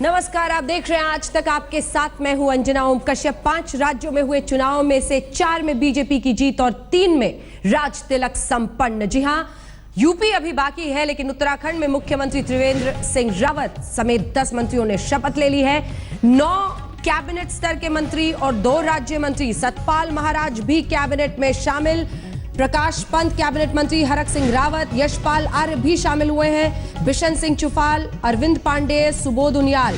नमस्कार, आप देख रहे हैं आज तक आपके साथ मैं हूं अंजना ओम कश्यप। 5 राज्यों में हुए चुनाव में से 4 में बीजेपी की जीत और 3 में राज तिलक संपन्न। जी हां, यूपी अभी बाकी है, लेकिन उत्तराखंड में मुख्यमंत्री त्रिवेंद्र सिंह रावत समेत 10 मंत्रियों ने शपथ ले ली है। 9 कैबिनेट स्तर के मंत्री और 2 राज्य मंत्री, सतपाल महाराज भी कैबिनेट में शामिल। प्रकाश पंत कैबिनेट मंत्री, हरक सिंह रावत, यशपाल आर्य भी शामिल हुए हैं। बिशन सिंह चुफाल, अरविंद पांडे, सुबोध उनियाल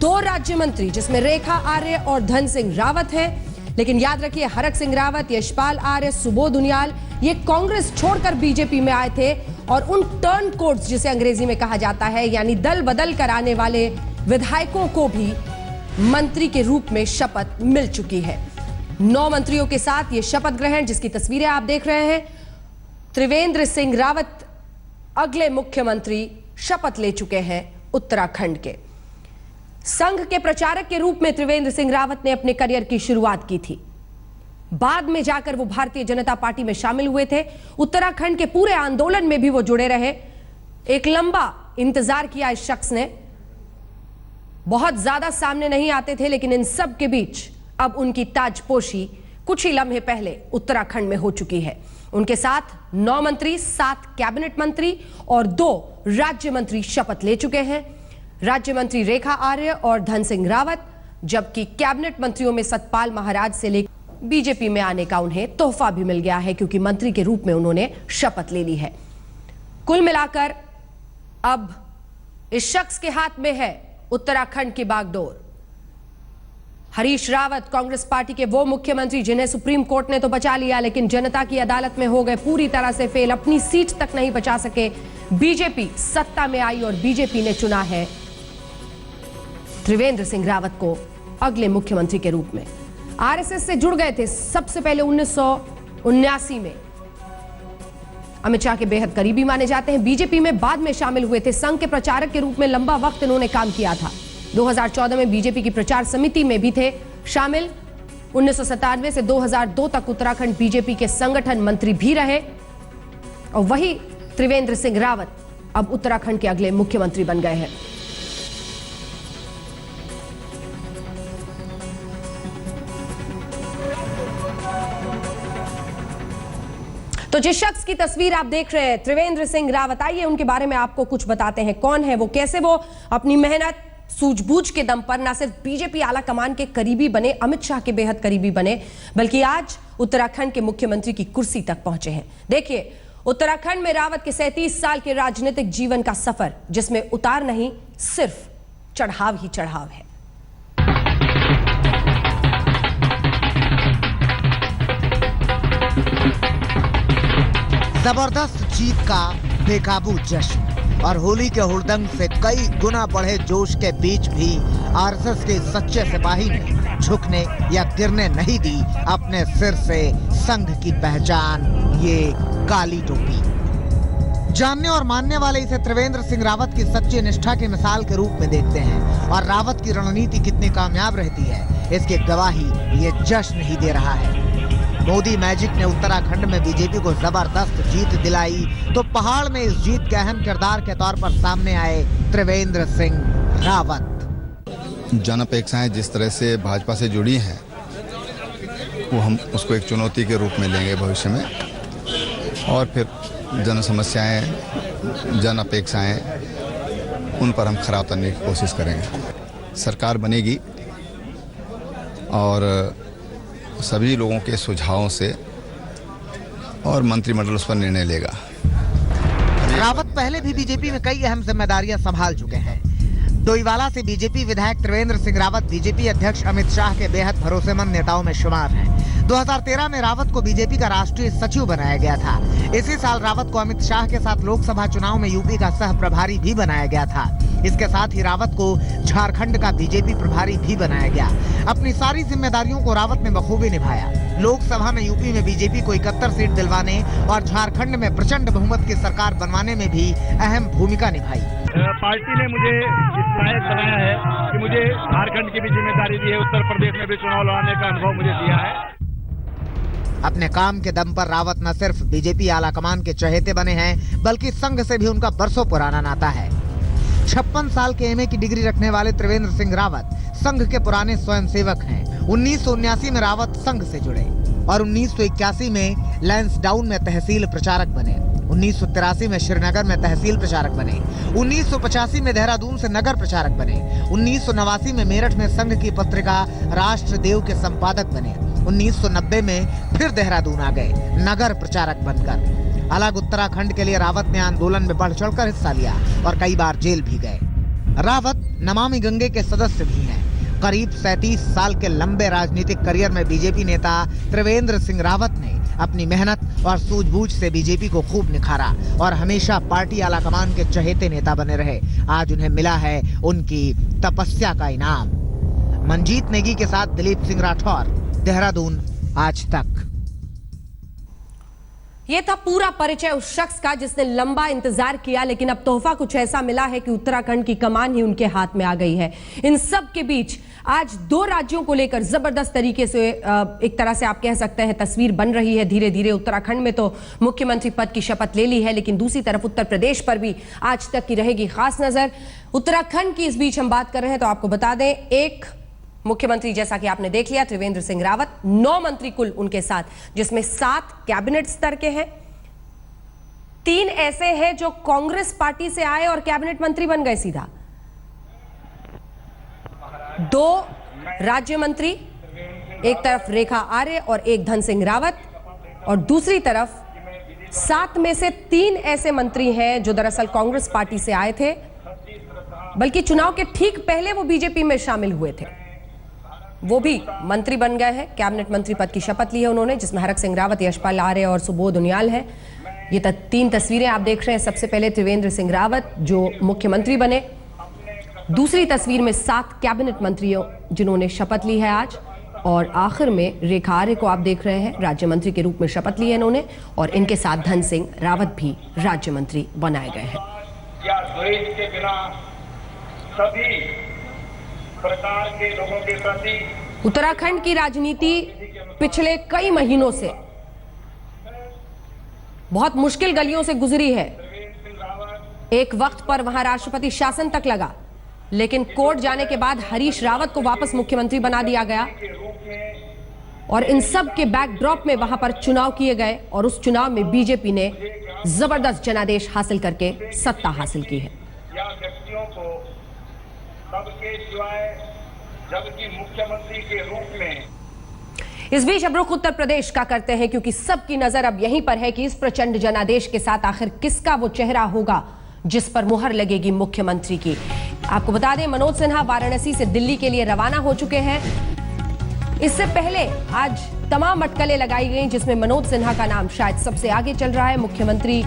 2 राज्य मंत्री, जिसमें रेखा आर्य और धन सिंह रावत हैं। लेकिन याद रखिए, हरक सिंह रावत, यशपाल आर्य, सुबोध उनियाल ये कांग्रेस छोड़कर बीजेपी में आए थे और उन टर्न कोड्स जिसे अंग्रेजी में कहा जाता है, यानी दल बदल कर आने वाले विधायकों को भी मंत्री के रूप में शपथ मिल चुकी है। 9 मंत्रियों के साथ ये शपथ ग्रहण, जिसकी तस्वीरें आप देख रहे हैं। त्रिवेंद्र सिंह रावत अगले मुख्यमंत्री शपथ ले चुके हैं उत्तराखंड के। संघ के प्रचारक के रूप में त्रिवेंद्र सिंह रावत ने अपने करियर की शुरुआत की थी। बाद में जाकर वो भारतीय जनता पार्टी में शामिल हुए थे। उत्तराखंड के पूरे आंदोलन में भी वो जुड़े रहे। एक लंबा इंतजार किया इस शख्स ने। बहुत ज्यादा सामने नहीं आते थे, लेकिन इन सब के बीच अब उनकी ताजपोशी कुछ ही लम्हे पहले उत्तराखंड में हो चुकी है। उनके साथ 9 मंत्री, 7 कैबिनेट मंत्री और 2 राज्य मंत्री शपथ ले चुके हैं। राज्य मंत्री रेखा आर्य और धन सिंह रावत, जबकि कैबिनेट मंत्रियों में सतपाल महाराज से लेकर बीजेपी में आने का उन्हें तोहफा भी मिल गया है, क्योंकि मंत्री के रूप में उन्होंने शपथ ले ली है। कुल मिलाकर अब इस शख्स के हाथ में है उत्तराखंड की बागडोर। हरीश रावत, कांग्रेस पार्टी के वो मुख्यमंत्री जिन्हें सुप्रीम कोर्ट ने तो बचा लिया, लेकिन जनता की अदालत में हो गए पूरी तरह से फेल, अपनी सीट तक नहीं बचा सके। बीजेपी सत्ता में आई और बीजेपी ने चुना है त्रिवेंद्र सिंह रावत को अगले मुख्यमंत्री के रूप में। आरएसएस से जुड़ गए थे सबसे पहले 1979 में। अमित शाह के बेहद करीबी माने जाते हैं। बीजेपी में बाद में शामिल हुए थे। संघ के प्रचारक के रूप में लंबा वक्त इन्होंने काम किया था। 2014 में बीजेपी की प्रचार समिति में भी थे शामिल। 1997 से 2002 तक उत्तराखंड बीजेपी के संगठन मंत्री भी रहे। और वही त्रिवेंद्र सिंह रावत अब उत्तराखंड के अगले मुख्यमंत्री बन गए हैं। तो जिस शख्स की तस्वीर आप देख रहे हैं, त्रिवेंद्र सिंह रावत, आइए उनके बारे में आपको कुछ बताते हैं। कौन है वो, कैसे वो अपनी मेहनत सूझबूझ के दम पर न सिर्फ बीजेपी आला कमान के करीबी बने, अमित शाह के बेहद करीबी बने, बल्कि आज उत्तराखंड के मुख्यमंत्री की कुर्सी तक पहुंचे हैं। देखिए, उत्तराखंड में रावत के 37 साल के राजनीतिक जीवन का सफर, जिसमें उतार नहीं, सिर्फ चढ़ाव ही चढ़ाव है। जबरदस्त जीत का बेकाबू जश्न और होली के हुड़दंग से कई गुना बढ़े जोश के बीच भी आरएसएस के सच्चे सिपाही ने झुकने या गिरने नहीं दी अपने सिर से संघ की पहचान, ये काली टोपी। जानने और मानने वाले इसे त्रिवेंद्र सिंह रावत की सच्ची निष्ठा की मिसाल के रूप में देखते हैं। और रावत की रणनीति कितनी कामयाब रहती है, इसकी गवाही ये जश्न ही दे रहा है। मोदी मैजिक ने उत्तराखंड में बीजेपी को जबरदस्त जीत दिलाई, तो पहाड़ में इस जीत के अहम किरदार के तौर पर सामने आए त्रिवेंद्र सिंह रावत। जन अपेक्षाएं जिस तरह से भाजपा से जुड़ी हैं, वो हम उसको एक चुनौती के रूप में लेंगे भविष्य में। और फिर जन समस्याएं, जन अपेक्षाएं, उन पर हम खरा उतरने की कोशिश करेंगे। सरकार बनेगी और सभी लोगों के सुझावों से और मंत्रिमंडल उस पर निर्णय लेगा। रावत पहले भी बीजेपी में कई अहम जिम्मेदारियां संभाल चुके हैं। डोईवाला से बीजेपी विधायक त्रिवेंद्र सिंह रावत बीजेपी अध्यक्ष अमित शाह के बेहद भरोसेमंद नेताओं में शुमार हैं। 2013 में रावत को बीजेपी का राष्ट्रीय सचिव बनाया गया था। इसी साल रावत को अमित शाह के साथ लोकसभा चुनाव में यूपी का सह प्रभारी भी बनाया गया था। इसके साथ ही रावत को झारखंड का बीजेपी प्रभारी भी बनाया गया। अपनी सारी जिम्मेदारियों को रावत ने बखूबी निभाया। लोकसभा में यूपी में बीजेपी को 71 सीट दिलवाने और झारखंड में प्रचंड बहुमत की सरकार बनवाने में भी अहम भूमिका निभाई। पार्टी ने मुझे इस लायक बनाया है कि मुझे झारखंड की भी जिम्मेदारी दी है, उत्तर प्रदेश में भी चुनाव लड़ाने का अनुभव मुझे दिया है। अपने काम के दम पर रावत न सिर्फ बीजेपी आलाकमान के चहेते बने हैं, बल्कि संघ से भी उनका बरसों पुराना नाता है। 56 साल के एमए की डिग्री रखने वाले त्रिवेंद्र सिंह रावत संघ के पुराने स्वयंसेवक हैं। 1979 में रावत संघ से जुड़े और 1981 में लैंसडाउन में तहसील प्रचारक बने। 1983 में श्रीनगर में तहसील प्रचारक बने। 1985 में देहरादून से नगर प्रचारक बने। 1989 में मेरठ में संघ की पत्रिका राष्ट्रदेव के संपादक बने। 1990 में फिर देहरादून आ गए नगर प्रचारक बनकर। अलग उत्तराखंड के लिए रावत ने आंदोलन में बढ़ चढ़कर हिस्सा लिया और कई बार जेल भी गए। रावत नमामि गंगे के सदस्य भी हैं। करीब 37 साल के लंबे राजनीतिक करियर में बीजेपी नेता त्रिवेंद्र सिंह रावत ने अपनी मेहनत और सूझबूझ से बीजेपी को खूब निखारा और हमेशा पार्टी आलाकमान के चहेते नेता बने रहे। आज उन्हें मिला है उनकी तपस्या का इनाम। मंजीत नेगी के साथ दिलीप सिंह राठौर, देहरादून, आज तक। ये था पूरा परिचय उस शख्स का जिसने लंबा इंतजार किया, लेकिन अब तोहफा कुछ ऐसा मिला है कि उत्तराखंड की कमान ही उनके हाथ में आ गई है। इन सब के बीच आज 2 राज्यों को लेकर जबरदस्त तरीके से एक तरह से आप कह सकते हैं तस्वीर बन रही है धीरे धीरे। उत्तराखंड में तो मुख्यमंत्री पद की शपथ ले ली है, लेकिन दूसरी तरफ उत्तर प्रदेश पर भी आज तक की रहेगी खास नजर। उत्तराखंड की इस बीच हम बात कर रहे हैं तो आपको बता दें, एक मुख्यमंत्री जैसा कि आपने देख लिया त्रिवेंद्र सिंह रावत, 9 मंत्री कुल उनके साथ, जिसमें 7 कैबिनेट स्तर के हैं। 3 ऐसे हैं जो कांग्रेस पार्टी से आए और कैबिनेट मंत्री बन गए सीधा। 2 राज्य मंत्री, एक तरफ रेखा आर्य और एक धन सिंह रावत, और दूसरी तरफ 7 में से 3 ऐसे मंत्री हैं जो दरअसल कांग्रेस पार्टी से आए थे, बल्कि चुनाव के ठीक पहले वो बीजेपी में शामिल हुए थे। वो भी मंत्री बन गए हैं, कैबिनेट मंत्री पद की शपथ ली है उन्होंने, जिसमें हरक सिंह रावत, यशपाल आर्य और सुबोध उनियाल है। ये 3 तस्वीरें आप देख रहे हैं। सबसे पहले त्रिवेंद्र सिंह रावत जो मुख्यमंत्री बने, दूसरी तस्वीर में 7 कैबिनेट मंत्रियों जिन्होंने शपथ ली है आज, और आखिर में रेखा आर्य को आप देख रहे हैं, राज्य मंत्री के रूप में शपथ ली है इन्होंने, और इनके साथ धन सिंह रावत भी राज्य मंत्री बनाए गए हैं। या द्वेष के बिना सभी प्रकार के लोगों के प्रति उत्तराखंड की राजनीति पिछले कई महीनों से बहुत मुश्किल गलियों से गुजरी है। एक वक्त पर वहां राष्ट्रपति शासन तक लगा, लेकिन कोर्ट जाने के बाद हरीश रावत को वापस मुख्यमंत्री बना दिया गया, और इन सब के बैकड्रॉप में वहां पर चुनाव किए गए, और उस चुनाव में बीजेपी ने जबरदस्त जनादेश हासिल करके सत्ता हासिल की है। या व्यक्तियों को सबके सिवाय जबकि मुख्यमंत्री के रूप में। इस बीच अब रुख उत्तर प्रदेश का करते हैं, क्योंकि सबकी नजर अब यहीं पर है कि इस प्रचंड जनादेश के साथ आखिर किसका वो चेहरा होगा जिस पर मुहर लगेगी मुख्यमंत्री की। आपको बता दें, मनोज सिन्हा वाराणसी से दिल्ली के लिए रवाना हो चुके हैं। इससे पहले आज तमाम अटकलें लगाई गई, जिसमें मनोज सिन्हा का नाम शायद सबसे आगे चल रहा है मुख्यमंत्री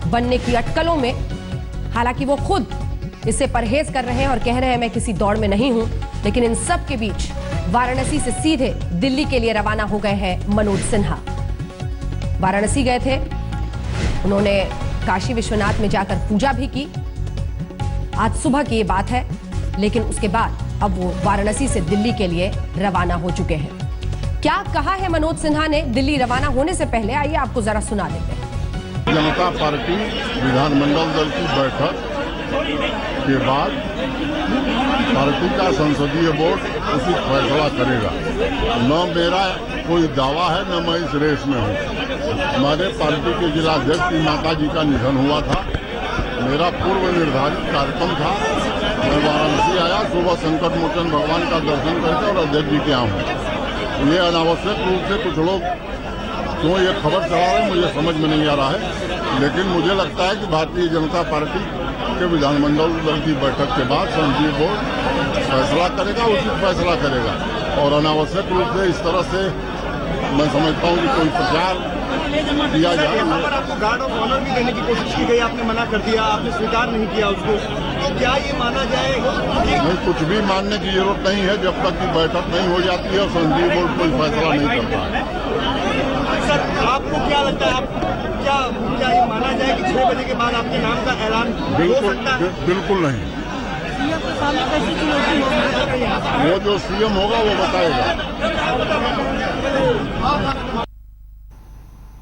बनने की अटकलों में। हालांकि वो खुद इससे परहेज कर रहे हैं और कह रहे हैं मैं किसी दौड़ में नहीं हूं, लेकिन इन सब के बीच वाराणसी से सीधे दिल्ली के लिए रवाना हो गए हैं मनोज सिन्हा। वाराणसी गए थे, उन्होंने काशी विश्वनाथ में जाकर पूजा भी की। आज सुबह की ये बात है, लेकिन उसके बाद अब वो वाराणसी से दिल्ली के लिए रवाना हो चुके हैं। क्या कहा है मनोज सिन्हा ने दिल्ली रवाना होने से पहले, आइए आपको जरा सुना देते हैं। जनता पार्टी विधानमंडल दल की बैठक के बाद पार्टी का संसदीय बोर्ड उचित फैसला करेगा। न मेरा कोई दावा है, न मैं इस रेस में हूँ। हमारे पार्टी के जिलाध्यक्ष की माता जी का निधन हुआ था, मेरा पूर्व निर्धारित कार्यक्रम था। मैं वाराणसी आया, सुबह संकट मोचन भगवान का दर्शन करके और अध्यक्ष जी के यहाँ हूँ। ये अनावश्यक रूप से कुछ लोग क्यों ये खबर चला रहे हैं मुझे समझ में नहीं आ रहा है, लेकिन मुझे लगता है कि भारतीय जनता पार्टी के विधानमंडल दल की बैठक के बाद संसदीय बोर्ड फैसला करेगा, उचित फैसला करेगा। और अनावश्यक रूप से इस तरह से मैं समझता हूँ कि कोई प्रचार किया जाए। यहाँ पर आपको गार्ड ऑफ ऑनर भी देने की कोशिश की गई, आपने मना कर दिया, आपने स्वीकार नहीं किया उसको, तो क्या ये माना जाए? नहीं, कुछ भी मानने की जरूरत नहीं है जब तक की बैठक नहीं हो जाती है और संसदीय बोर्ड कोई फैसला नहीं करता है। सर, आपको क्या लगता है, आप क्या ये माना जाए कि 6 बजे के बाद आपके नाम का ऐलान हो सकता है? बिल्कुल नहीं। सीएम के सामने कैसी चुनौती होगी? वो जो सीएम होगा वो बताएगा।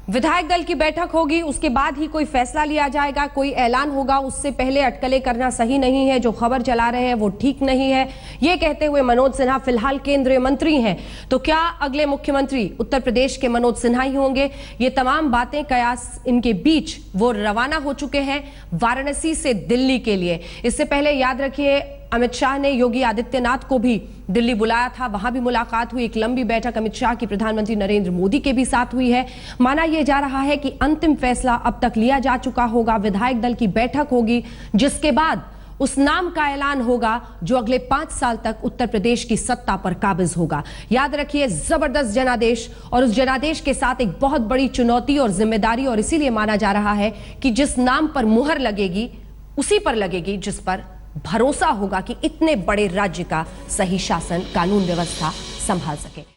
विधायक दल की बैठक होगी, उसके बाद ही कोई फैसला लिया जाएगा, कोई ऐलान होगा। उससे पहले अटकलें करना सही नहीं है। जो खबर चला रहे हैं वो ठीक नहीं है, ये कहते हुए मनोज सिन्हा फिलहाल केंद्रीय मंत्री हैं। तो क्या अगले मुख्यमंत्री उत्तर प्रदेश के मनोज सिन्हा ही होंगे? ये तमाम बातें कयास इनके बीच वो रवाना हो चुके हैं वाराणसी से दिल्ली के लिए। इससे पहले याद रखिए, अमित शाह ने योगी आदित्यनाथ को भी दिल्ली बुलाया था, वहां भी मुलाकात हुई। एक लंबी बैठक अमित शाह की प्रधानमंत्री नरेंद्र मोदी के भी साथ हुई है। माना यह जा रहा है कि अंतिम फैसला अब तक लिया जा चुका होगा। विधायक दल की बैठक होगी, जिसके बाद उस नाम का ऐलान होगा जो अगले 5 साल तक उत्तर प्रदेश की सत्ता पर काबिज होगा। याद रखिए, जबरदस्त जनादेश और उस जनादेश के साथ एक बहुत बड़ी चुनौती और जिम्मेदारी, और इसीलिए माना जा रहा है कि जिस नाम पर मुहर लगेगी उसी पर लगेगी जिस पर भरोसा होगा कि इतने बड़े राज्य का सही शासन, कानून व्यवस्था संभाल सके।